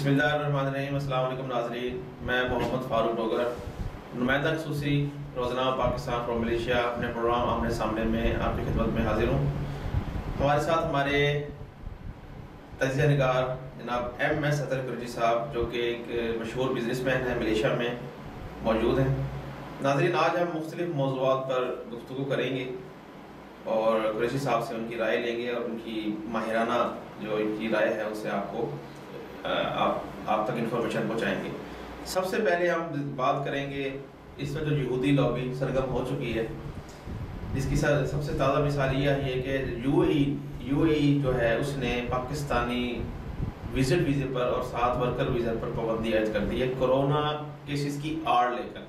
بسم اللہ الرحمن الرحیم۔ السلام علیکم ناظرین، میں محمد فاروق ڈوگر، نمائندہ خصوصی روزنامہ پاکستان فرام ملیشیا، اپنے پروگرام آمنے سامنے میں آپ کی خدمت میں حاضر ہوں۔ ہمارے ساتھ ہمارے تجزیہ نگار جناب ایم ایس اطہر قریشی صاحب، جو کہ ایک مشہور بزنس مین ہیں، ملیشیا میں موجود ہیں۔ ناظرین، آج ہم مختلف موضوعات پر گفتگو کریں گے اور قریشی صاحب سے ان کی رائے لیں گے اور ان کی ماہرانہ جو ان کی رائے ہے اس سے آپ تک انفارمیشن پہنچائیں گے۔ سب سے پہلے ہم بات کریں گے اس میں جو یہودی لابی سرگرم ہو چکی ہے، اس کی سب سے تازہ مثال یہ ہے کہ یو اے ای جو ہے اس نے پاکستانی وزٹ ویزے پر اور 7 ورکر ویزا پر پابندی عائد کر دی ہے کورونا کیسز کی آڑ لے کر،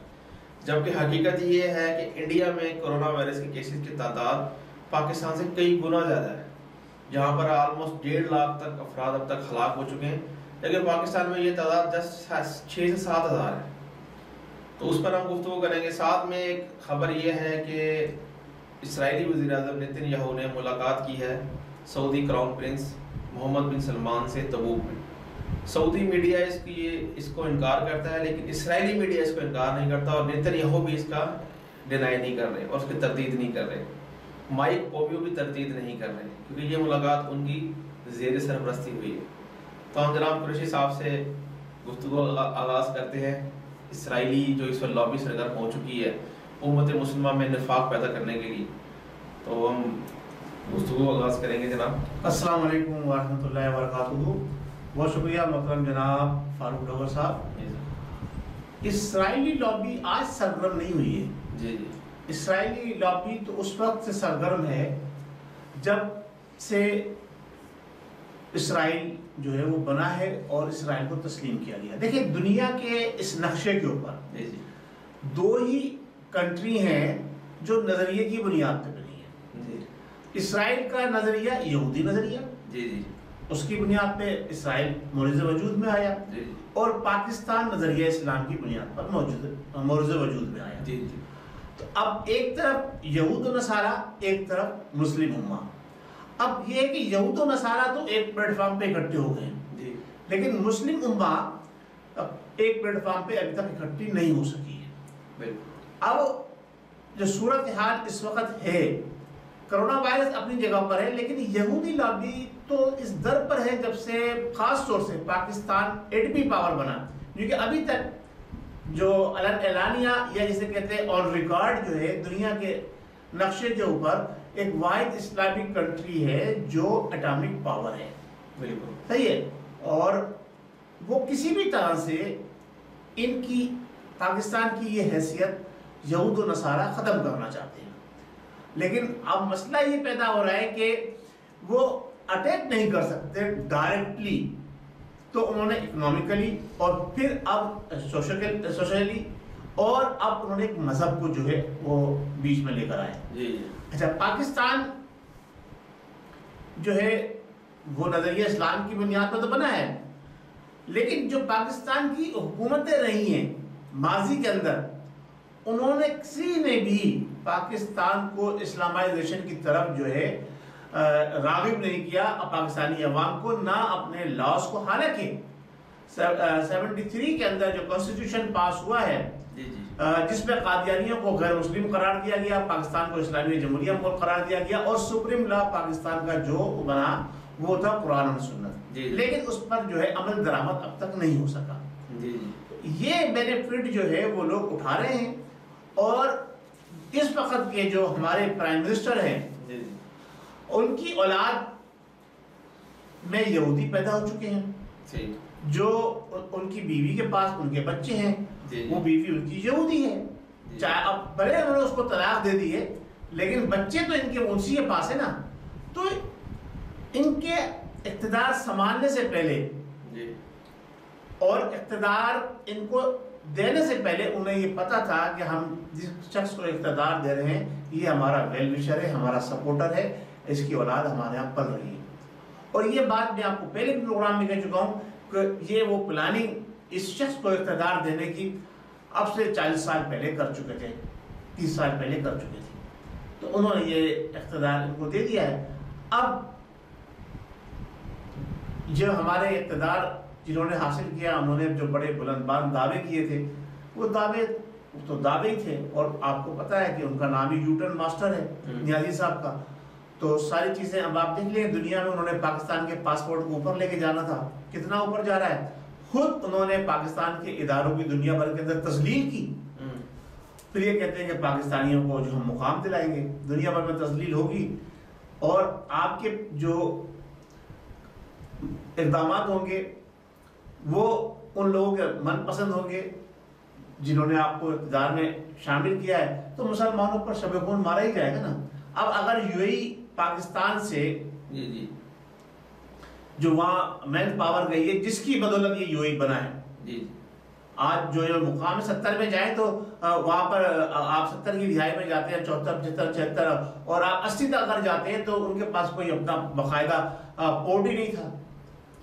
جبکہ حقیقت یہ ہے کہ انڈیا میں کورونا وائرس کے کیسز کی تعداد پاکستان سے کئی گنا زیادہ ہے، جہاں پر آلموسٹ 1.5 لاکھ تک افراد اب تک ہلاک ہو چکے ہیں، لیکن پاکستان میں یہ تعداد 6 سے 7 ہزار ہے۔ تو اس پر ہم گفتگو کریں گے۔ ساتھ میں ایک خبر یہ ہے کہ اسرائیلی وزیر اعظم نیتن یاہو نے ملاقات کی ہے سعودی کراؤن پرنس محمد بن سلمان سے تبوک میں۔ سعودی میڈیا اس کو انکار کرتا ہے، لیکن اسرائیلی میڈیا اس کو انکار نہیں کرتا، اور نیتن یاہو بھی اس کا ڈینائی نہیں کر رہے اور اس کی تردید نہیں کر رہے۔ مائک پومپیو بھی تردید نہیں کر رہے، کیونکہ یہ ملاقات ان کی زیر سرپرستی ہوئی ہے۔ تو ہم جناب قریشی صاحب سے گفتگو آغاز کرتے ہیں۔ اسرائیلی جو اس وقت لابی سرگرم ہو چکی ہے امت مسلمہ میں نفاق پیدا کرنے کے لیے، تو ہم گفتگو آغاز کریں گے جناب۔ السلام علیکم ورحمۃ اللہ وبرکاتہ۔ بہت شکریہ محترم جناب فاروق ڈوگر صاحب۔ اسرائیلی لابی آج سرگرم نہیں ہوئی ہے۔ جی اسرائیلی لابی تو اس وقت سے سرگرم ہے جب سے اسرائیل جو ہے وہ بنا ہے اور اسرائیل کو تسلیم کیا گیا۔ دیکھیں، دنیا کے اس نقشے کے اوپر 2 ہی کنٹری ہیں جو نظریے کی بنیاد پہ بنی ہے۔ اسرائیل کا نظریہ یہودی نظریہ، اس کی بنیاد پہ اسرائیل مورد وجود میں آیا، اور پاکستان نظریہ اسلام کی بنیاد پر مورد وجود میں آیا۔ تو اب ایک طرف یہود و نصارہ، ایک طرف مسلم امہ۔ اب یہ ہے کہ یہود و نصارہ تو ایک پلیٹ فارم پہ اکٹھے ہو گئے، لیکن مسلم امہ ایک پلیٹ فارم پہ ابھی تک اکٹھی نہیں ہو سکی ہے۔ اب جو صورتحال اس وقت ہے، کرونا وائرس اپنی جگہ پر ہے، لیکن یہودی لابی تو اس در پر ہے جب سے خاص طور سے پاکستان ایٹمی پاور بنا، کیونکہ ابھی تک جو اعلانیہ یا جسے کہتے ہیں آن ریکارڈ جو ہے دنیا کے نقشے کے اوپر ایک واحد اسلامک کنٹری ہے جو اٹامک پاور ہے۔ بالکل صحیح ہے، اور وہ کسی بھی طرح سے ان کی پاکستان کی یہ حیثیت یہود و نصارہ ختم کرنا چاہتے ہیں، لیکن اب مسئلہ یہ پیدا ہو رہا ہے کہ وہ اٹیک نہیں کر سکتے ڈائریکٹلی، تو انہوں نے اکنامکلی اور پھر اب سوشلی، اور اب انہوں نے ایک مذہب کو جو ہے وہ بیچ میں لے کر آئے۔ اچھا، پاکستان جو ہے وہ نظریہ اسلام کی بنیاد پر تو بنا ہے، لیکن جو پاکستان کی حکومتیں رہی ہیں ماضی کے اندر، انہوں نے کسی نے بھی پاکستان کو اسلامائزیشن کی طرف جو ہے راغب نہیں کیا پاکستانی عوام کو، نہ اپنے لاس کو۔ حالانکہ 73 کے اندر جو کانسٹیٹیوشن پاس ہوا ہے جس میں قادیانیوں کو غیر مسلم قرار دیا گیا، پاکستان کو اسلامی جمہوریہ ملک قرار دیا گیا، اور سپریم لا پاکستان کا جو بنا وہ تھا قرآن و سنت، لیکن اس پر جو ہے عمل درآمد اب تک نہیں ہو سکا۔ یہ بینیفٹ جو ہے وہ لوگ اٹھا رہے ہیں، اور اس وقت کے جو ہمارے پرائم منسٹر ہیں ان کی اولاد میں یہودی پیدا ہو چکے ہیں، جو ان کی بیوی کے پاس ان کے بچے ہیں، وہ بیوی ان کی یہودی ہے، چاہے اب بڑے انہوں نے اس کو طلاق دے دی ہے، لیکن بچے تو ان کے انسی کے پاس ہے نا۔ تو ان کے اقتدار سنبھالنے سے پہلے اور اقتدار ان کو دینے سے پہلے انہیں یہ پتا تھا کہ ہم جس شخص کو اقتدار دے رہے ہیں یہ ہمارا ویل وشر ہے، ہمارا سپورٹر ہے، اس کی اولاد ہمارے یہاں پل رہی ہے۔ اور یہ بات میں آپ کو پہلے بھی پروگرام میں کہہ چکا ہوں کہ یہ وہ پلاننگ اس شخص کو اقتدار دینے کی اب سے 40 سال پہلے کر چکے تھے، 30 سال پہلے کر چکے تھے، تو انہوں نے یہ اقتدار ان کو دے دیا ہے۔ اب جو ہمارے اقتدار جنہوں نے حاصل کیا، انہوں نے جو بڑے بلند بلند دعوے کیے تھے، وہ دعوے تو دعوے ہی تھے، اور آپ کو پتا ہے کہ ان کا نام ہی یوٹرن ماسٹر ہے نیازی صاحب کا. تو ساری چیزیں اب آپ دیکھ لیں، دنیا میں انہوں نے پاکستان کے پاسپورٹ کو اوپر لے کے جانا تھا، کتنا اوپر جا رہا ہے. خود انہوں نے پاکستان کے اداروں کی دنیا بھر کے اندر تذلیل کی، پھر یہ کہتے ہیں کہ پاکستانیوں کو جو ہم مقام دلائیں گے. دنیا بھر میں تذلیل ہوگی، اور آپ کے جو اقدامات ہوں گے وہ ان لوگوں کے من پسند ہوں گے جنہوں نے آپ کو اقتدار میں شامل کیا ہے. تو مسلمانوں پر شب خون مارا ہی جائے گا نا. اب اگر یو اے ای پاکستان سے جو وہاں مین پاور گئی ہے، جس کی بدولت یہ یو اے ای بنا ہے، آج جو مقام 70 میں جائیں تو وہاں پر آپ 70 کی دہائی میں جاتے ہیں، 74 75 76، اور آپ 80 تک اگر جاتے ہیں تو ان کے پاس کوئی اپنا باقاعدہ پورٹ ہی نہیں تھا.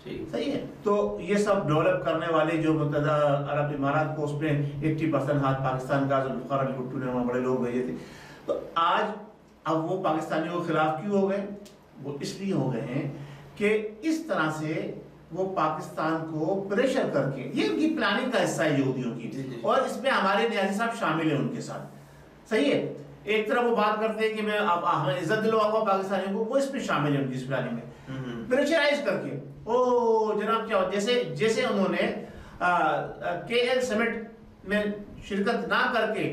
صحیح ہے. تو یہ سب ڈیولپ کرنے والے جو متحدہ عرب امارات کو اس میں 80% ہاتھ پاکستان کا، ذوالفقار علی بھٹو نے وہاں بڑے لوگ بھیجے تھے. تو آج اب وہ پاکستانیوں کے خلاف کیوں ہو گئے؟ وہ اس لیے ہو گئے ہیں کہ اس طرح سے وہ پاکستان کو پریشر کر کے، یہ ان کی پلاننگ کا حصہ ہے یہودیوں کی، اور اس میں ہمارے نیازی صاحب شامل ہیں ان کے ساتھ. صحیح ہے. ایک طرف وہ بات کرتے ہیں کہ میں اب ہمیں عزت دلواؤں گا پاکستانیوں کو، وہ اس میں شامل ہیں ان کی اس پلاننگ میں، پریشرائز کر کے. او جناب کیا ہو، جیسے انہوں نے کے ایل سمٹ میں شرکت نہ کر کے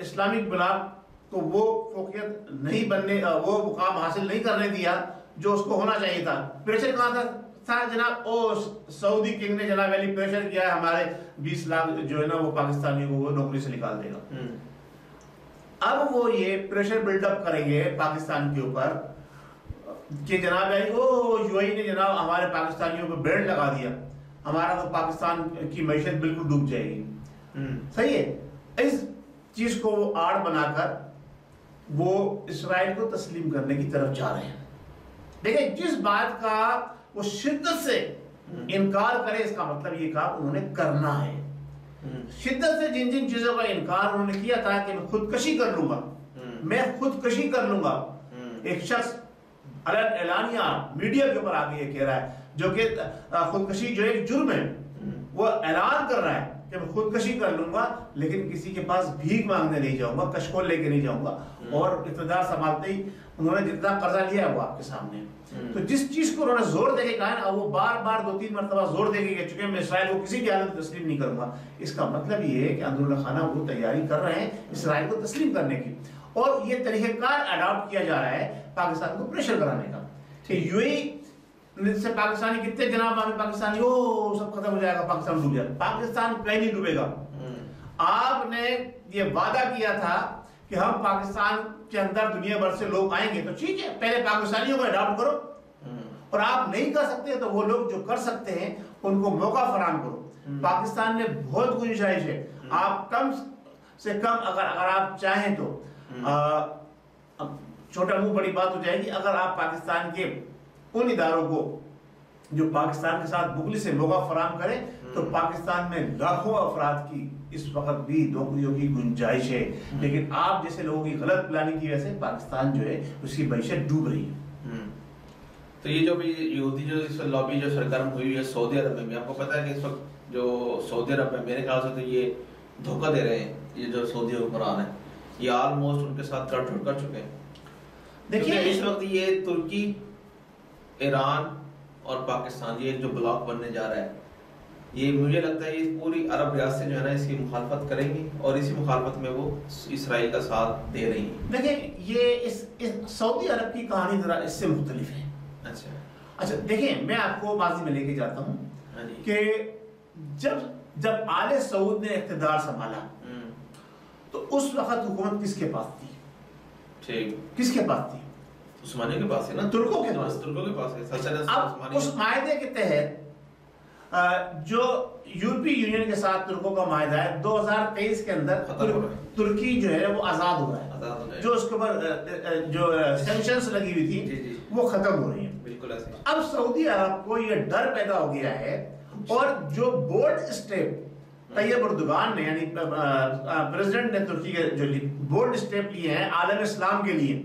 اسلامک بلاک کو وہ فوقیت نہیں بننے، وہ مقام حاصل نہیں کرنے دیا جو اس کو ہونا چاہیے تھا. پریشر کہاں تھا جناب؟ او سعودی کنگ نے جناب علی پریشر کیا ہے، ہمارے 20 لاکھ جو ہے نا وہ پاکستانی کو وہ نوکری سے نکال دے گا. اب وہ یہ پریشر بلڈ اپ کریں گے پاکستان کے اوپر کہ جناب او یو اے ای نے جناب ہمارے پاکستانیوں پہ بینڈ لگا دیا، ہمارا تو پاکستان کی معیشت بالکل ڈوب جائے گی. صحیح ہے. اس چیز کو وہ آڑ بنا کر وہ اسرائیل کو تسلیم کرنے کی طرف جا رہے ہیں. دیکھیں جس بات کا وہ شدت سے انکار کرے، اس کا مطلب یہ کہا انہوں نے کرنا ہے. شدت سے جن چیزوں کا انکار انہوں نے کیا تھا کہ میں خودکشی کر لوں گا، میں خودکشی کر لوں گا. ایک شخص اعلانیہ میڈیا کے اوپر آگے یہ کہہ رہا ہے، جو کہ خودکشی جو ایک جرم ہے، وہ اعلان کر رہا ہے کہ میں خودکشی کر لوں گا، لیکن کسی کے پاس بھیک مانگنے نہیں جاؤں گا، کشکول لے کے نہیں جاؤں گا. اور اقتدار سنبھالتے ہی انہوں نے جتنا قرضہ لیا ہے وہ آپ کے سامنے. تو جس چیز کو انہوں نے زور دے کے کہا ہے نا، وہ بار بار 2-3 مرتبہ زور دے کے کہہ چکے ہیں میں اسرائیل کو کسی بھی حالت میں تسلیم نہیں کروں گا. اس کا مطلب یہ ہے کہ اندرون خانہ وہ تیاری کر رہے ہیں اسرائیل کو تسلیم کرنے کی، اور یہ طریقہ کار اڈاپٹ کیا جا رہا ہے پاکستان کو پریشر کرانے کا. یو اے ای سے پاکستانی کتنے جناب ہمیں پاکستانی او سب ختم ہو جائے گا، پاکستان ڈوب جائے گا. پاکستان کہیں نہیں ڈوبے گا. آپ نے یہ وعدہ کیا تھا کہ ہم پاکستان کے اندر دنیا بھر سے لوگ آئیں گے، تو ٹھیک ہے پہلے پاکستانیوں کو اڈاپٹ کرو، اور آپ نہیں کر سکتے تو وہ لوگ جو کر سکتے ہیں ان کو موقع فراہم کرو. پاکستان میں بہت گنجائش ہے. آپ کم سے کم اگر آپ چاہیں تو چھوٹا منہ بڑی بات ہو جائے گی، اگر آپ پاکستان کے ان اداروں کو جو پاکستان کے ساتھ بغلی سے موقع فراہم کریں تو پاکستان میں لاکھوں افراد کی اس وقت بھی نوکریوں کی گنجائش ہے. لیکن آپ جیسے لوگوں کی غلط پلاننگ کی وجہ سے پاکستان جو ہے اس کی معیشت ڈوب رہی ہے. تو یہ جو بھی یہودی جو اس لابی جو سرگرم ہوئی ہے سعودی عرب میں، آپ کو پتا ہے کہ اس وقت جو سعودی عرب میں میرے خیال سے تو یہ دھوکہ دے رہے ہیں، یہ جو سعودی حکمران ہیں یہ آلموسٹ ان کے ساتھ کر چکے ہیں. دیکھیے اس وقت یہ ترکی، ایران اور پاکستان یہ جو بلاک بننے جا رہا ہے، یہ مجھے لگتا ہے یہ پوری عرب ریاستیں جو ہے نا اس کی مخالفت کریں گی، اور اسی مخالفت میں وہ اسرائیل کا ساتھ دے رہی ہیں. دیکھیں یہ اس سعودی عرب کی کہانی ذرا اس سے مختلف ہے. اچھا دیکھیں میں آپ کو ماضی میں لے کے جاتا ہوں کہ جب آل سعود نے اقتدار سنبھالا تو اس وقت حکومت کس کے پاس تھی؟ کس کے پاس تھی؟ عثمانیوں کے پاس ہے نا، ترکوں کے پاس ہے. اب اس معاہدے کے تحت جو یورپی یونین کے ساتھ ترکوں کا معاہدہ ہے 2023 کے اندر ترکی جو ہے وہ آزاد ہو رہا ہے. جو اس کے اوپر جو سینکشنز لگی ہوئی تھی وہ ختم ہو رہی ہیں. اب سعودی عرب کو یہ ڈر پیدا ہو گیا ہے، اور جو بولڈ اسٹیپ طیب اردوغان نے یعنی پریزیڈنٹ نے ترکی کے جو بولڈ اسٹیپ لیے ہیں عالم اسلام کے لیے،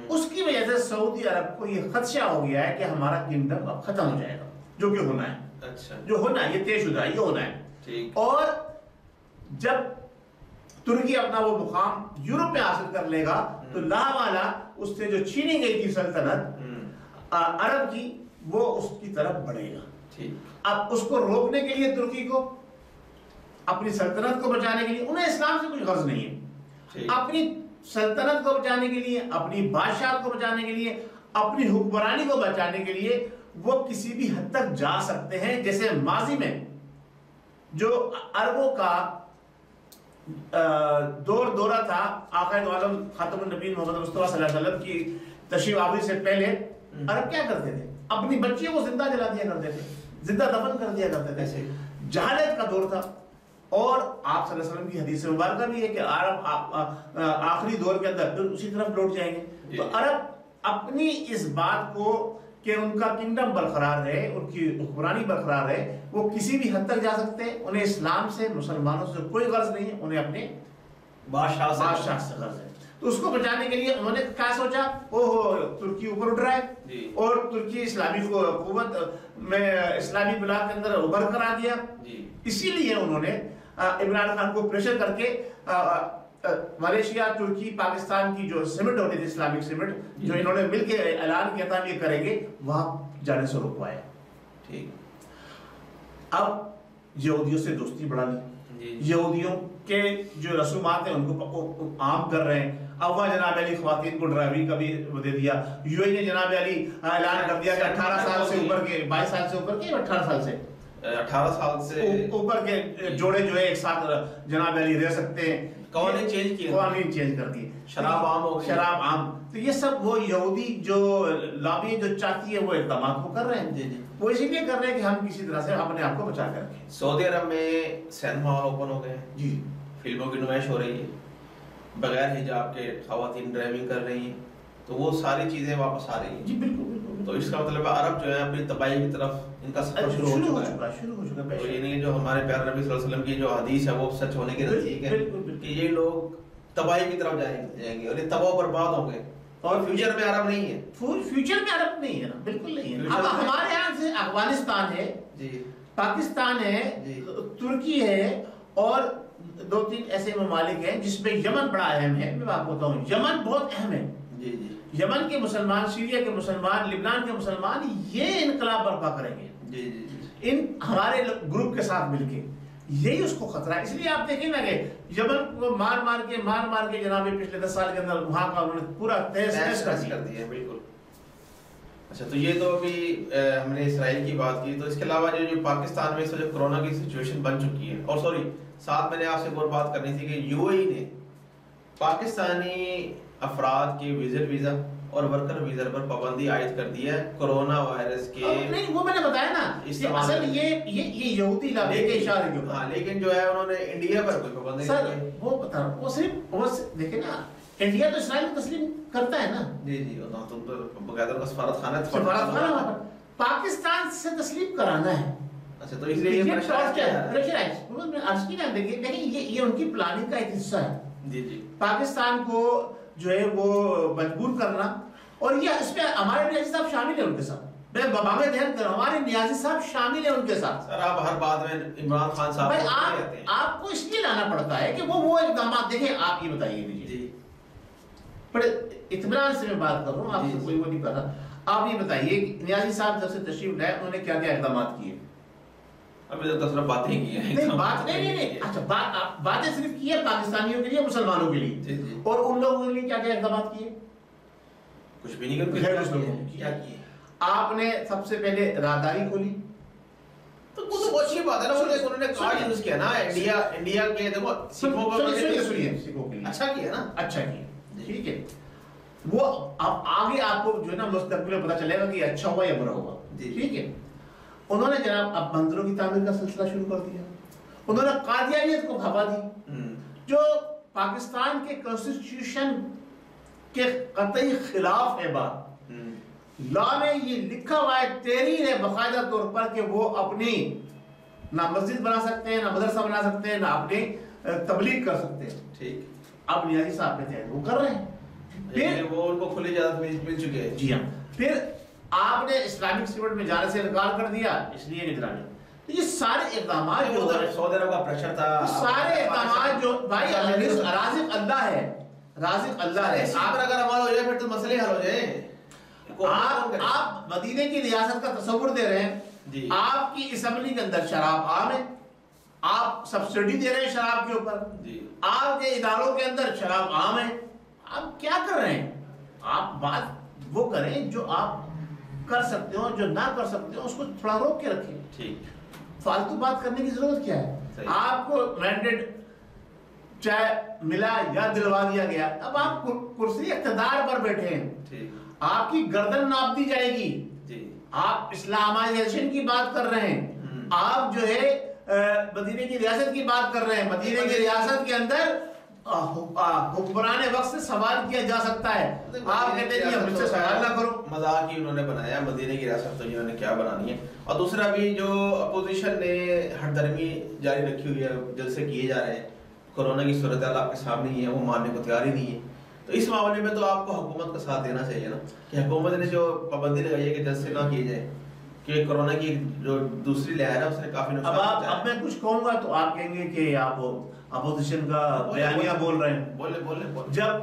اس کی وجہ سے سعودی عرب کو یہ خدشہ ہو گیا ہے کہ ہمارا کنگڈم اب ختم ہو جائے گا. جو کہ ہونا ہے. اچھا جو ہونا ہے یہ طے شدہ ہے, یہ ہونا ہے. ٹھیک. اور جب ترکی اپنا وہ مقام یورپ میں حاصل کر لے گا تو لا والا اس سے جو چھینی گئی تھی سلطنت عرب کی وہ اس کی طرف بڑھے گا. اب اس کو روکنے کے لیے ترکی کو اپنی سلطنت کو بچانے کے لیے, انہیں اسلام سے کچھ غرض نہیں ہے, اپنی سلطنت کو بچانے کے لیے, اپنی بادشاہت کو بچانے کے لیے, اپنی حکمرانی کو بچانے کے لیے وہ کسی بھی حد تک جا سکتے ہیں. جیسے ماضی میں جو عربوں کا دورہ تھا آقا عالم خاتم النبیین محمد مصطفیٰ صلی اللہ علیہ وسلم کی تشریف آوری سے پہلے, عرب کیا کرتے تھے؟ اپنی بچیوں کو زندہ جلا دیا کرتے تھے, زندہ دفن کر دیا کرتے تھے. جہالت کا دور تھا. اور آپ صلی اللہ علیہ وسلم کی حدیث مبارکہ بھی ہے کہ عرب آخری دور کے اندر پھر اسی طرف لوٹ جائیں گے. تو عرب اپنی اس بات کو کہ ان کا کنگڈم برقرار رہے, ان کی حکمرانی برقرار رہے, وہ کسی بھی حد تک جا سکتے ہیں. انہیں اسلام سے, مسلمانوں سے کوئی غرض نہیں ہے, انہیں اپنے بادشاہ سے غرض ہے. تو اس کو بچانے کے لیے انہوں نے کیا سوچا, ترکی اوپر اٹھ رہا ہے اور ترکی اسلامی قوت میں اسلامی بلاک کے اندر ابھر کر آ گیا. اسی لیے انہوں نے عمران خان کو پریشر کر کے ملیشیا, ترکی, پاکستان کی جو سمٹ ہوتی تھی اسلامک سمٹ, جو انہوں نے مل کے اعلان کیا تھا یہ کریں گے, وہاں جانے سے روکوایا. ٹھیک. اب یہودیوں سے دوستی بڑھا لی, یہودیوں کے جو رسومات ہیں ان کو عام کر رہے ہیں. اب وہاں جناب علی خواتین کو ڈرائیوری کا بھی دے دیا. یو اے نے جناب علی اعلان کر دیا کہ 18 سال سے اوپر کے, 22 سال سے اوپر کے, 18 سال سے اوپر کے جوڑے جو ہے ایک ساتھ جناب علی رہ سکتے ہیں. قوانین چینج کر دیے, شراب عام ہو گئی, شراب عام. تو یہ سب وہ یہودی جو لابی جو چاہتی ہے وہ اقدامات کو کر رہے ہیں. وہ اسی لیے کر رہے ہیں کہ ہم کسی طرح سے اپنے آپ کو بچا کر رکھیں. سعودی عرب میں سینما ہال اوپن ہو گئے ہیں. جی. فلموں کی نمائش ہو رہی ہے, بغیر حجاب کے خواتین ڈرائیونگ کر رہی ہیں. تو وہ ساری چیزیں واپس آ رہی ہیں. جی بالکل. تو اس کا مطلب ہے عرب جو ہے اپنی تباہی کی طرف ان کا سفر شروع ہو چکا ہے. تو یہ نہیں جو ہمارے پیارے نبی صلی اللہ علیہ وسلم کی جو حدیث ہے وہ سچ ہونے کے نزدیک ہے کہ یہ لوگ تباہی کی طرف جائیں گے اور یہ تباہ و برباد ہوں گے. اور فیوچر میں عرب نہیں ہے, فیوچر میں عرب نہیں ہے نا, بالکل نہیں ہے. اب ہمارے یہاں سے افغانستان ہے, پاکستان ہے, ترکی ہے, اور 2-3 ایسے ممالک ہیں جس میں یمن بڑا اہم ہے. میں آپ کو بتاؤں یمن بہت اہم ہے. یمن کے مسلمان, سیریا کے مسلمان, لبنان کے مسلمان یہ انقلاب برپا کریں گے ان ہمارے گروپ کے ساتھ مل کے. یہی اس کو خطرہ ہے. اس لیے آپ دیکھیں نا کہ یمن کو مار مار کے جناب پچھلے 10 سال کے اندر وہاں کا انہوں نے پورا تہس کر دیا. بالکل. اچھا, تو یہ تو ابھی ہم نے اسرائیل کی بات کی. تو اس کے علاوہ جو پاکستان میں اس وقت کرونا کی سچویشن بن چکی ہے, اور سوری ساتھ میں نے آپ سے ایک اور بات کرنی تھی کہ یو اے ای نے پاکستانی افراد کے وزٹ ویزا اور ورکر ویزا پر پابندی عائد کر دی ہے کرونا وائرس کے. نہیں وہ میں نے بتایا نا, اصل یہ یہودی علاقے کے اشارے کے اوپر. لیکن جو ہے انہوں نے انڈیا پر کوئی پابندی نہیں کی. وہ بتا رہا ہوں, وہ صرف دیکھیں نا, انڈیا تو اسرائیل کو تسلیم کرتا ہے نا. جی تم تو باقاعدہ کا سفارت خانہ ہے, پاکستان سے تسلیم کرانا ہے. اچھا, تو اس لیے یہ یہ ان کی پلاننگ کا ایک حصہ ہے. پاکستان کو جو ہے وہ مجبور کرنا, اور یہ اس میں ہمارے نیازی صاحب شامل ہیں ان کے ساتھ. میں بابا دھیان کر رہا ہوں, ہمارے نیازی صاحب شامل ہیں ان کے ساتھ. سر آپ ہر بات میں عمران خان صاحب آپ کو اس لیے لانا پڑتا ہے کہ وہ اقدامات دیکھیں. آپ یہ بتائیے مجھے, بڑے اطمینان سے میں بات کر رہا ہوں, آپ سے کوئی وہ نہیں کر رہا. آپ یہ بتائیے نیازی صاحب جب سے تشریف لائے انہوں نے کیا کیا اقدامات کیے؟ ابھی تو صرف باتیں کی ہیں. نہیں. اچھا, باتیں صرف کی ہے پاکستانیوں کے لیے, مسلمانوں کے لیے, اور ان لوگوں کے لیے کیا کیا اقدامات کیے؟ کچھ بھی نہیں کیا کیے. آپ نے سب سے پہلے راہداری کھولی. تو وہ تو اچھی بات ہے نا, انہوں نے کارڈ یوز کیا نا انڈیا کے. دیکھو سکھوں کو سکھوں کے لیے اچھا کیا نا, اچھا کیا. ٹھیک ہے, وہ اب آگے آپ کو جو ہے نا مستقبل میں پتہ چلے گا کہ اچھا ہوا یا برا ہوا. ٹھیک ہے, انہوں نے جناب اب مندروں کی تعمیر کا سلسلہ شروع کر دیا. انہوں نے قادیانیت کو بھگا دی, جو پاکستان کے کانسٹیٹیوشن کے قطعی خلاف ہے. بات لا میں یہ لکھا ہوا ہے, تحریر ہے باقاعدہ طور پر کہ وہ اپنی نہ مسجد بنا سکتے ہیں, نہ مدرسہ بنا سکتے ہیں, نہ اپنی تبلیغ کر سکتے ہیں. ٹھیک, اب نیازی صاحب کے تحت وہ کر رہے ہیں. پھر وہ ان کو کھلی اجازت مل چکی ہے. جی ہاں, پھر آپ نے اسلامک سیمنٹ میں جانے سے انکار کر دیا اس لیے نگرانی. تو یہ سارے اقدامات جو سعودی عرب کا پریشر تھا, سارے اقدامات جو بھائی رازق اللہ ہے, رازق اللہ ہے. آپ اگر ہمارا ہو جائے پھر تو مسئلے حل ہو جائیں. آپ مدینے کی ریاست کا تصور دے رہے ہیں, آپ کی اسمبلی کے اندر شراب عام ہے, آپ سبسڈی دے رہے ہیں شراب کے اوپر, آپ کے اداروں کے اندر شراب عام ہے. آپ کیا کر رہے ہیں؟ آپ بات وہ کریں جو آپ کر سکتے ہو, جو نہ کر سکتے ہو اس کو تھوڑا روک کے رکھیں. ٹھیک, فالتو بات کرنے کی ضرورت کیا ہے؟ آپ کو مینڈیٹ چاہے ملا یا دلوا دیا گیا, اب آپ کرسی اقتدار پر بیٹھے ہیں, آپ کی گردن ناپ دی جائے گی. آپ اسلامائزیشن کی بات کر رہے ہیں, آپ جو ہے مدینے کی ریاست کی بات کر رہے ہیں. مدینے کی ریاست کے اندر حکمران وقت سے سوال کیا جا سکتا ہے, آپ کہتے ہیں ہم سے سوال نہ کرو. مذاق ہی انہوں نے بنایا مدینے کی ریاست, تو انہوں نے کیا بنانی ہے. اور دوسرا بھی جو اپوزیشن نے ہر درمی جاری رکھی ہوئی ہے, جلسے کیے جا رہے ہیں, کورونا کی صورتحال آپ کے سامنے ہی ہے, وہ ماننے کو تیار ہی نہیں ہے. تو اس معاملے میں تو آپ کو حکومت کا ساتھ دینا چاہیے نا, کہ حکومت نے جو پابندی لگائی ہے کہ جلسے نہ کیے جائیں, کہ کورونا کی جو دوسری لہر ہے اس نے کافی نقصان. اب میں کچھ کہوں گا تو آپ کہیں گے کہ آپ اپوزیشن کا بیانیہ بول رہے ہیں. بولے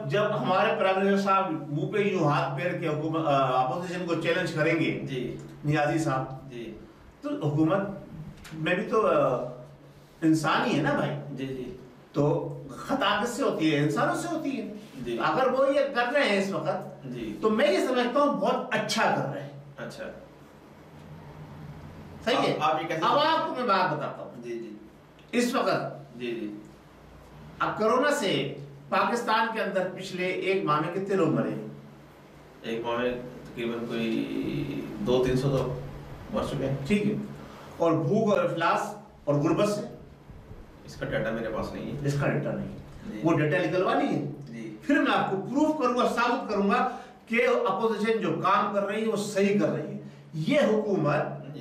جب ہمارے پرائم منسٹر صاحب منہ پہ یوں ہاتھ پھیر کے اپوزیشن کو چیلنج کریں گے, نیازی صاحب, تو حکومت میں بھی تو انسان ہی ہے نا بھائی. تو خطا کس سے ہوتی ہے؟ انسانوں سے ہوتی ہے. اگر وہ یہ کر رہے ہیں اس وقت تو میں یہ سمجھتا ہوں بہت اچھا کر رہے ہیں. اچھا, صحیح ہے. اب آپ کو میں بات بتاتا ہوں. اس وقت اب کرونا سے پاکستان کے اندر پچھلے ایک ماہ میں کتنے لوگ مرے؟ ایک ماہ میں تقریباً کوئی 200-300 تو مر چکے ہیں. ٹھیک ہے. اور بھوک اور افلاس اور غربت سے اس کا ڈیٹا میرے پاس نہیں ہے. اس کا ڈیٹا نہیں ہے, وہ ڈیٹا نکلوا نہیں ہے. پھر میں آپ کو پروف کروں گا, ثابت کروں گا کہ اپوزیشن جو کام کر رہی ہے وہ صحیح کر رہی ہے. یہ حکومت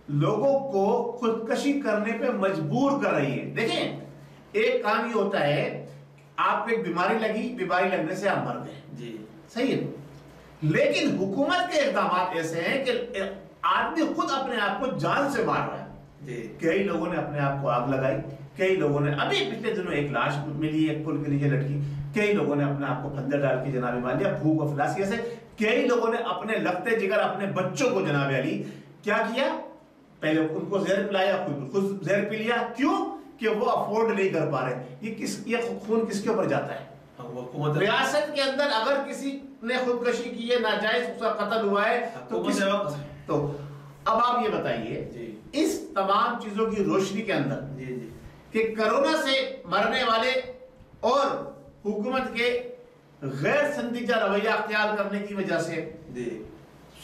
لوگوں کو خودکشی کرنے پہ مجبور کر رہی ہے. دیکھیں, ایک کام یہ ہوتا ہے, آپ کو ایک بیماری لگی, بیماری لگنے سے آپ مر گئے, صحیح ہے. لیکن حکومت کے اقدامات ایسے ہیں کہ آدمی خود اپنے آپ کو جان سے مار رہا ہے. کئی لوگوں نے اپنے آپ کو آگ لگائی, کئی لوگوں نے ابھی پچھلے دنوں ایک لاش ملی ایک پل کے نیچے لٹکی, کئی لوگوں نے اپنے آپ کو پھندر ڈال کے جناب مار لیا بھوک و افلاس سے. کئی لوگوں نے اپنے لگتے جگر اپنے بچوں کو جناب علی کیا کیا, پہلے ان کو زہر پلایا, خود زہر پی لیا. کیوں کہ وہ افورڈ نہیں کر پا رہے. یہ خون کس کے اوپر جاتا ہے؟ ریاست کے اندر اگر کسی نے خودکشی کی ہے, ناجائز اس کا قتل ہوا ہے, تو اب آپ یہ بتائیے اس تمام چیزوں کی روشنی کے اندر کہ کرونا سے مرنے والے اور حکومت کے غیر سنجیدہ رویہ اختیار کرنے کی وجہ سے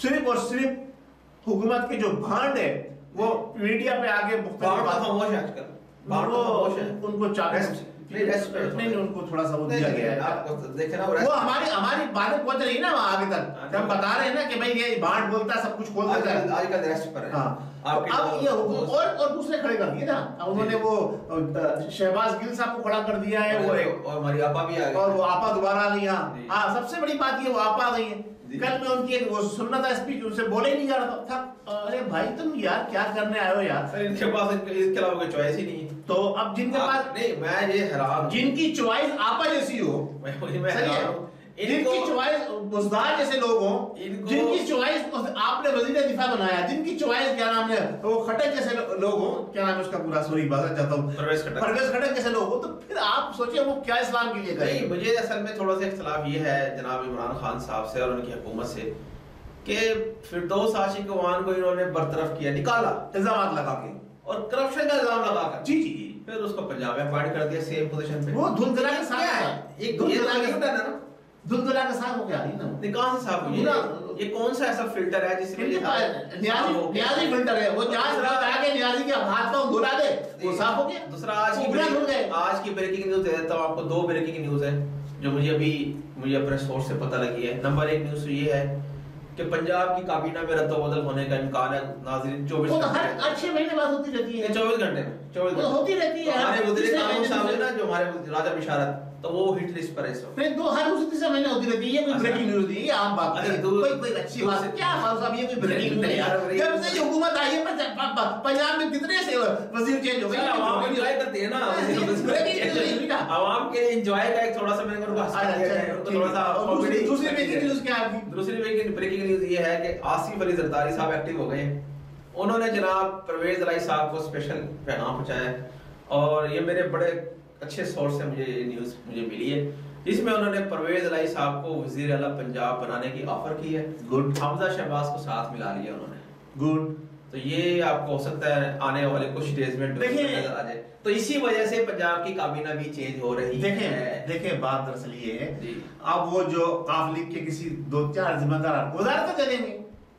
صرف اور صرف حکومت کے جو بھانڈ ہے وہ میڈیا پہ آگے مختلف ان کو نہیں, ان کو تھوڑا سا وہ دیا گیا ہے. وہ ہماری باتیں پہنچ رہی ہے نا وہاں آگے تک, ہم بتا رہے ہیں نا کہ بھائی یہ بانڈ بولتا ہے, سب کچھ کھول دیتا ہے. آج کل ریسٹ پر ہے. اب یہ اور دوسرے کھڑے کر دیے نا, انہوں نے وہ شہباز گل صاحب کو کھڑا کر دیا ہے, اور ہماری آپا بھی آ گئی, اور وہ آپا دوبارہ آ گئی. ہاں, سب سے بڑی بات یہ وہ آپا آ گئی ہیں. کل میں ان کی وہ سننا تھا اسپیچ, ان سے بولے ہی نہیں جا رہا تھا. ارے بھائی تم یار کیا کرنے آئے ہو یار, ان کے پاس اس کے علاوہ کوئی چوائس ہی نہیں ہے. تو اب جن کے پاس نہیں, میں یہ حیران, جن کی چوائس آپا جیسی ہو, جن کی چوائس بزدار جیسے لوگ ہوں, جن کی چوائس آپ نے وزیر دفاع بنایا, جن کی چوائس کیا نام ہے وہ کھٹک جیسے لوگ ہوں, کیا نام ہے اس کا پورا سوری بازا چاہتا ہوں, پرویز کھٹک جیسے لوگ ہوں, تو پھر آپ سوچیں وہ کیا اسلام کے لیے کریں. مجھے اصل میں تھوڑا سا اختلاف یہ ہے جناب عمران خان صاحب سے اور ان کی حکومت سے کہ فردوس عاشق عوان کو انہوں نے برطرف کیا, نکالا الزامات لگا کے اور کرپشن کا الزام لگا کر. جی پھر اس کو پنجاب میں اپائنٹ کر دیا سیم پوزیشن پہ. وہ دھندلا کے ساتھ ہے, ایک دھندلا کے ساتھ ہو گیا نا, کہاں سے صاف ہوئی؟ یہ کون سا ایسا فلٹر ہے جس میں نیازی فلٹر ہے, وہ جہاں سے آ کے نیازی کے ہاتھ کو دھلا دے وہ صاف ہو گیا. دوسرا آج کی بریکنگ نیوز دے دیتا ہوں آپ کو, 2 بریکنگ نیوز ہے جو مجھے اپنے سورس سے پتہ لگی ہے. نمبر 1 نیوز یہ ہے کہ پنجاب کی کابینہ میں رد و بدل ہونے کا امکان ہے. ناظرین 24 گھنٹے, ہر 6 مہینے بعد ہوتی رہتی ہے, 24 گھنٹے میں 24 ہوتی رہتی ہے. ہمارے وزیر قانون صاحب ہے نا, جو ہمارے راجہ بشارت, تو وہ ہٹ لسٹ پر ہے اس وقت. نہیں دو ہر دوسری تیسرے مہینے ہوتی رہتی ہے. یہ کوئی بریکنگ نیوز نہیں ہے, یہ عام بات ہے. کوئی اچھی بات ہے کیا صاحب, یہ کوئی بریکنگ نیوز نہیں ہے. جب سے یہ حکومت آئی ہے پنجاب میں کتنے سے وزیر چینج ہو گئے. عوام انجوائے کرتے ہیں نا, عوام کے انجوائے کا ایک تھوڑا سا میں نے ان کو تھوڑا سا. دوسری بریکنگ نیوز کیا ہے؟ دوسری بریکنگ نیوز یہ ہے کہ آصف علی زرداری صاحب ایکٹیو ہو گئے. انہوں نے جناب پرویز الہی صاحب کو اسپیشل پیغام پہنچایا, اور یہ میرے بڑے اچھے سورس سے مجھے یہ نیوز مجھے ملی ہے, جس میں انہوں نے پرویز الہی صاحب کو وزیر اعلیٰ پنجاب بنانے کی آفر کی ہے. گڈ. حمزہ شہباز کو ساتھ ملا لیا انہوں نے. گڈ. تو یہ آپ کو ہو سکتا ہے آنے والے کچھ ڈیز میں نظر آ جائے. تو اسی وجہ سے پنجاب کی کابینہ بھی چینج ہو رہی ہے. دیکھیں بات دراصل یہ ہے, اب وہ جو قاف لیگ کے کسی 2-4 ذمہ دار وزارت دے دیں گے.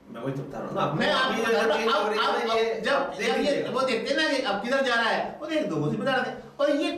میں وہی تو بتا رہا ہوں نا, میں آپ جب وہ دیکھتے ہیں نا کہ اب کدھر جا رہا ہے, وہ دیکھ دو ذمہ دار. اور یہ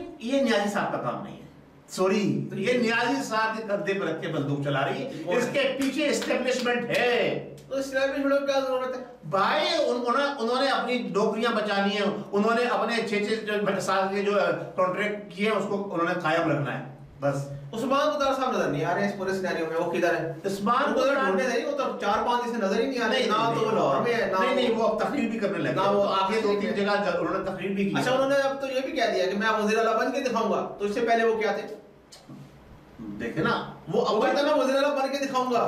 نیازی صاحب کا کام نہیں ہے, سوری, یہ نیازی صاحب کے کندھے پر رکھ کے بندوق چلا رہی ہے. اس کے پیچھے اسٹیبلشمنٹ ہے. تو اسٹیبلشمنٹ کی کیا ضرورت ہے بھائی؟ انہوں نے اپنی نوکریاں بچانی ہیں, انہوں نے اپنے 6 سال کے جو کانٹریکٹ کیے ہیں اس کو انہوں نے قائم رکھنا ہے بس. عثمان قطار صاحب نظر نہیں آ رہے ہیں اس پورے سینیریو میں, وہ کدھر ہے؟ عثمان کو ڈھونڈنے نہیں, وہ تو 4-5 دن سے نظر ہی نہیں آ رہے. نہ تو وہ لاہور میں ہے, نہیں وہ اب تقریر بھی کرنے لگے, نہ وہ آگے 2-3 جگہ انہوں نے تقریر بھی کی. اچھا انہوں نے اب تو یہ بھی کہہ دیا کہ میں وزیر اعلیٰ بن کے دکھاؤں گا. تو اس سے پہلے وہ کیا تھے؟ دیکھیں نا, وہ اب کہتا میں وزیر اعلیٰ بن کے دکھاؤں گا,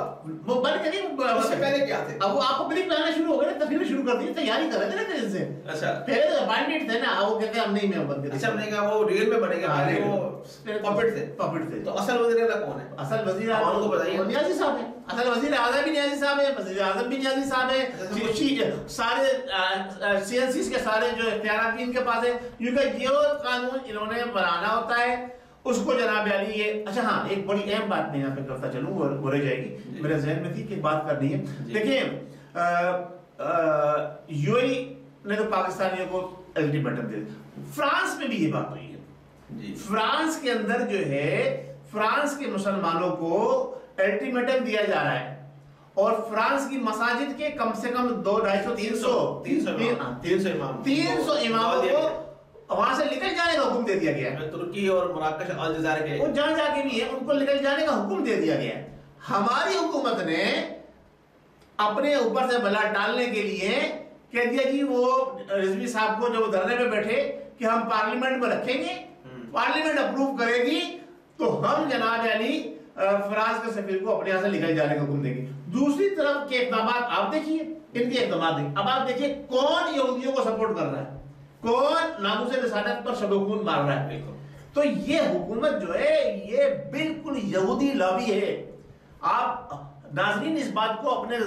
وہ بن کے نہیں, اس سے پہلے کیا تھے؟ اب وہ آپ کو بلک بنانا شروع ہو گئے, تقریر شروع کر دی, تیاری کر رہے تھے نا دن سے. اچھا پہلے تو اپائنٹمنٹ تھے نا, وہ کہتے ہیں ہم نہیں میں بن کے. اچھا ہم نے کہا وہ ریئل میں بنے گا, پہلے وہ پپٹ تھے. تو اصل وزیر اعلیٰ کون ہے؟ اصل وزیر اعظم کو بتائیے, نیازی صاحب ہے. اصل وزیر اعظم بھی نیازی صاحب ہے, وزیر اعظم بھی نیازی صاحب ہے. سارے CNCs کے سارے جو اختیارات بھی ان کے پاس ہے. یوں کہ جو قانون انہوں نے بنانا ہوتا ہے اس کو جناب علی یہ. اچھا ہاں, ایک بڑی اہم بات میں یہاں پہ کرتا چلوں, وہ رہ جائے گی, میرے ذہن میں تھی کہ بات کرنی ہے. دیکھیں UAE نے تو پاکستانیوں کو الٹیمیٹم دے دیا. فرانس میں بھی یہ بات ہوئی ہے. فرانس کے اندر جو ہے, فرانس کے مسلمانوں کو الٹیمیٹم دیا جا رہا ہے, اور فرانس کی مساجد کے کم سے کم 200-300 اماموں کو وہاں سے نکل جانے کا حکم دے دیا گیا ہے. ترکی اور مراکش الجزائر کے, وہ جہاں جا کے بھی ہے, ان کو نکل جانے کا حکم دے دیا گیا ہے. ہماری حکومت نے اپنے اوپر سے بلا ٹالنے کے لیے کہہ دیا جی وہ رضوی صاحب کو جب دھرنے پہ بیٹھے کہ ہم پارلیمنٹ میں رکھیں گے, پارلیمنٹ اپروو کرے گی تو ہم جناب علی فرانس کے سفیر کو اپنے یہاں سے نکل جانے کا حکم دیں گے. دوسری طرف کے اقدامات آپ دیکھیے, ان کے اقدامات دیکھیے. اب آپ دیکھیے کون یہودیوں کو سپورٹ کر رہا ہے, کون ناموس رسالت پر شب و خون مار رہا ہے. تو یہ حکومت جو ہے یہ بالکل یہودی لابی ہے. آپ ناظرین اس بات کو اپنے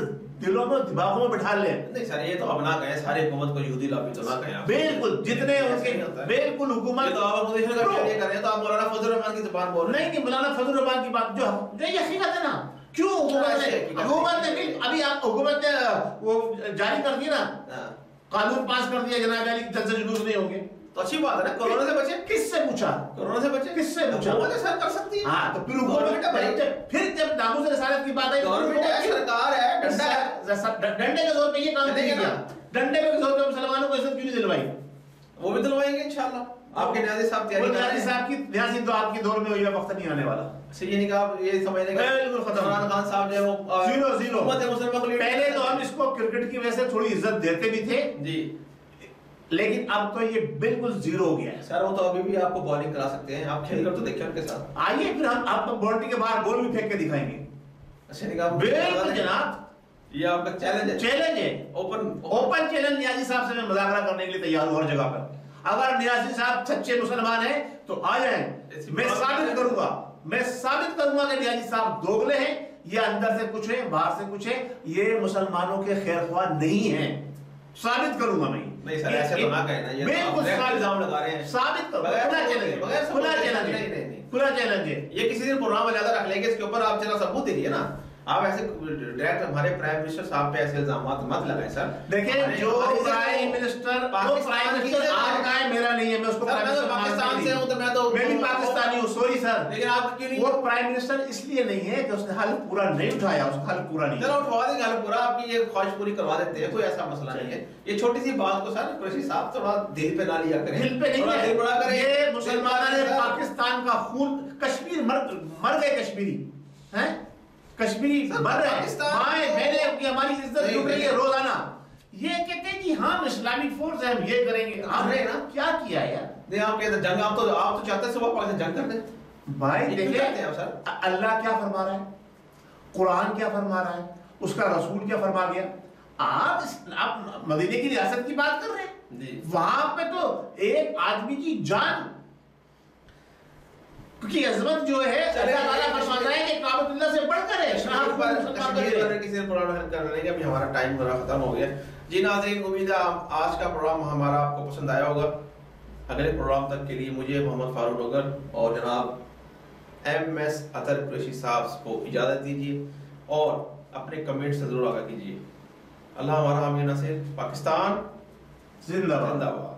دلوں میں دماغوں میں بٹھا لیں. نہیں سر, یہ تو اب نہ کہیں ساری حکومت کو یہودی لابی تو نہ کہیں. بالکل جتنے ان کے بالکل حکومت تو آپ اپوزیشن کا کیا کر رہے ہیں, تو آپ مولانا فضل الرحمان کی زبان بول رہے ہیں. نہیں مولانا فضل الرحمان کی بات جو یہ حقیقت ہے نا. کیوں حکومت نے ابھی آپ حکومت نے وہ جاری کر دی نا, قانون پاس کر دیا جناب علی جلسے جلوس نہیں ہوں گے, تو اچھی بات ہے نا. کورونا سے بچے, کس سے پوچھا کورونا سے بچے, کس سے پوچھا, حکومت سر کر سکتی ہے. ہاں تو پھر حکومت, پھر جب ناموس رسالت کی بات آئی, گورنمنٹ ہے, سرکار ہے, ڈنڈا ہے, ڈنڈے کے زور پہ یہ کام کیا, ڈنڈے کے زور پہ مسلمانوں کو عزت کیوں نہیں دلوائی؟ وہ بھی دلوائیں گے انشاءاللہ. آپ کے نیازی صاحب تیاری کر رہے ہیں. نیازی صاحب کی نیازی تو آپ کی دور میں ہوئی ہے, وقت نہیں آنے والا. اچھا یہ نہیں کہا, یہ سمجھنے کا بالکل ختم. عمران خان صاحب جو ہے وہ زیرو. پہلے تو ہم اس کو کرکٹ کی وجہ سے تھوڑی عزت دیتے بھی تھے جی, لیکن اب تو یہ بالکل زیرو ہو گیا ہے. سر وہ تو ابھی بھی آپ کو بالنگ کرا سکتے ہیں, آپ کھیل کر تو دیکھیں ان کے ساتھ. آئیے پھر ہم آپ باؤنڈری کے باہر بال بھی پھینک کے دکھائیں گے. اچھا نہیں کہا, بالکل جناب, یہ آپ کا چیلنج ہے. چیلنج ہے, اوپن چیلنج. نیازی صاحب سے میں مذاکرہ کرنے کے لیے تیار ہوں ہر جگہ پر. اگر نیازی صاحب سچے مسلمان ہیں تو آ جائیں, میں ثابت کروں گا کہ نیازی صاحب دوگلے ہیں, یہ اندر سے کچھ ہے باہر سے کچھ ہے, یہ مسلمانوں کے خیر خواہ نہیں ہیں. ثابت کروں گا میں. نہیں سر ایسے تو نہ کہیں نا, یہ بالکل الزام لگا رہے ہیں. ثابت کروں, کھلا چیلنج ہے. یہ کسی دن پروگرام علیحدہ رکھ لیں گے, اس کے اوپر آپ چلا ثبوت دیجیے نا. آپ ایسے ڈائریکٹ ہمارے پرائم منسٹر صاحب پہ ایسے الزامات مت لگائیں سر. دیکھیں جو پرائم منسٹر آپ کا ہے, میرا نہیں ہے, میں اس کو پاکستان سے ہوں تو میں بھی پاکستانی ہوں، سوری سر، لیکن آپ کیوں نہیں؟ وہ پرائم منسٹر اس لیے نہیں ہے کہ اس نے حل پورا نہیں اٹھایا، اس کا حل پورا نہیں، چلو اٹھوا دیں گے حل پورا، آپ کی یہ خواہش پوری کروا دیتے ہیں، کوئی ایسا مسئلہ نہیں ہے. یہ چھوٹی سی بات کو سر قریشی صاحب تھوڑا دل پہ نہ لیا کریں، دل پہ نہیں ہے، دل بڑا کریں. یہ مسلمانوں نے پاکستان کا خون، کشمیر مر گئے کشمیری ہیں، کشمیری مر رہے ہیں، مائیں بہنیں کی ہماری عزت ڈوب رہی ہے روزانہ. یہ کہتے ہیں کہ ہم اسلامک فورس ہیں، ہم یہ کریں گے، ہم نے نا کیا کیا ہے یار؟ نہیں آپ کہتے ہیں جنگ، آپ تو چاہتے ہیں صبح پاکستان جنگ کر دیں. بھائی دیکھیں اللہ کیا فرما رہا ہے، قرآن کیا فرما رہا ہے، اس کا رسول کیا فرما گیا. آپ مدینے کی ریاست کی بات کر رہے ہیں، وہاں پہ تو ایک آدمی کی جان کی عظمت جو ہے اللہ تعالیٰ فرماتا ہے کہ کعبۃ اللہ سے بڑھ کر ہے. کشمیر پر کسی نے پروگرام کرنے کے ابھی ہمارا ٹائم میرا ختم ہو گیا. جی ناظرین، امید ہے آج کا پروگرام ہمارا آپ کو پسند آیا ہوگا. اگلے پروگرام تک کے لیے مجھے محمد فاروق ڈوگر اور جناب ایم ایس اطہر قریشی صاحب کو اجازت دیجیے اور اپنے کمنٹ سے ضرور آگاہ کیجیے. اللہ ہمارا حامی ناصر. پاکستان زندہ باد.